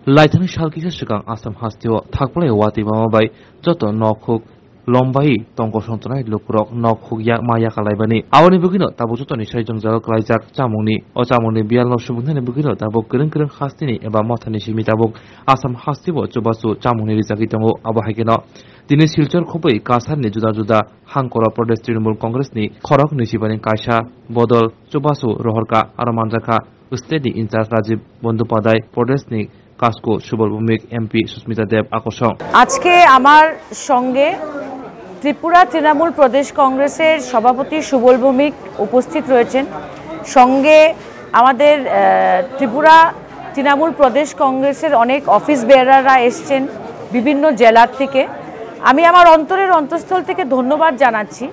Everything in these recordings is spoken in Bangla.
लाइथानि सालकिसे सिगां आसाम हास्तियाव थाखफ्लाय वाति मामाबाय जत नखुक लम्बाई तंग संतनाय लुकुरक नखुक माया खालायबानि आवनि बुगिनो ताबो जतनि साइजों जालक रायजाक चामुनि अ चामुनि बियालनो सुबुंथानि बुगिनो ताबो गोरों गोरों हास्तिनि एबा मथानि सिमि ताबुक आसाम हास्तिबो चुबासु चामुनि रिजाकि दङ आबहायगेनो दिनै सिलचर खबै कासारनि जुदा जुदा हांकरा प्रदेश तृणमूल कांग्रेसनि खरक निसिबानि कायसा बदल चुबासु रहरका आरो मानजाखा स्टेटनि इनचार्ज राजीव बंदोपाध्याय प्रदेशनि কাসকো সুবল ভৌমিক এমপি সুস্মিতা দেব আকর্ষণ আজকে আমার সঙ্গে ত্রিপুরা তৃণমূল প্রদেশ কংগ্রেসের সভাপতি সুবল ভৌমিক উপস্থিত রয়েছেন। সঙ্গে আমাদের ত্রিপুরা তৃণমূল প্রদেশ কংগ্রেসের অনেক অফিস বেয়ারাররা এসছেন বিভিন্ন জেলার থেকে। আমি আমার অন্তরের অন্তঃস্থল থেকে ধন্যবাদ জানাচ্ছি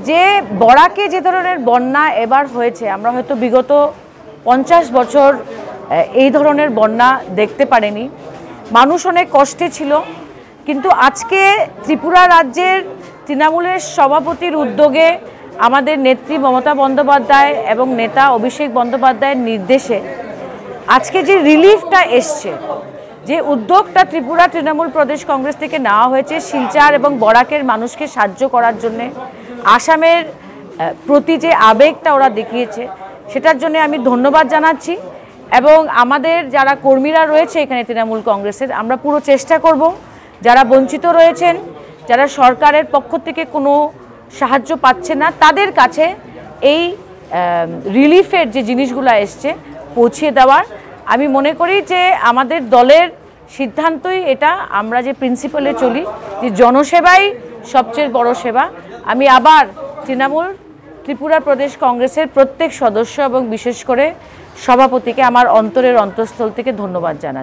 যে বরাকে যে ধরনের বন্যা এবার হয়েছে, আমরা হয়তো বিগত 50 বছর এই ধরনের বন্যা দেখতে পারেনি। মানুষ অনেক কষ্টে ছিল, কিন্তু আজকে ত্রিপুরা রাজ্যের তৃণমূলের সভাপতির উদ্যোগে আমাদের নেত্রী মমতা বন্দ্যোপাধ্যায় এবং নেতা অভিষেক বন্দ্যোপাধ্যায়ের নির্দেশে আজকে যে রিলিফটা এসছে, যে উদ্যোগটা ত্রিপুরা তৃণমূল প্রদেশ কংগ্রেস থেকে নেওয়া হয়েছে শিলচর এবং বরাকের মানুষকে সাহায্য করার জন্যে, আসামের প্রতি যে আবেগটা ওরা দেখিয়েছে সেটার জন্য আমি ধন্যবাদ জানাচ্ছি। এবং আমাদের যারা কর্মীরা রয়েছে এখানে তৃণমূল কংগ্রেসের, আমরা পুরো চেষ্টা করব যারা বঞ্চিত রয়েছেন, যারা সরকারের পক্ষ থেকে কোনো সাহায্য পাচ্ছে না, তাদের কাছে এই রিলিফের যে জিনিসগুলো এসছে পৌঁছিয়ে দেওয়ার। আমি মনে করি যে আমাদের দলের সিদ্ধান্তই এটা, আমরা যে প্রিন্সিপালে চলি যে জনসেবাই সবচেয়ে বড় সেবা। আমি আবার ত্রিপুরা প্রদেশ কংগ্রেসের প্রত্যেক সদস্য এবং বিশেষ করে সভাপতিকে আমার অন্তরের অন্তঃস্থল থেকে ধন্যবাদ জানাচ্ছি।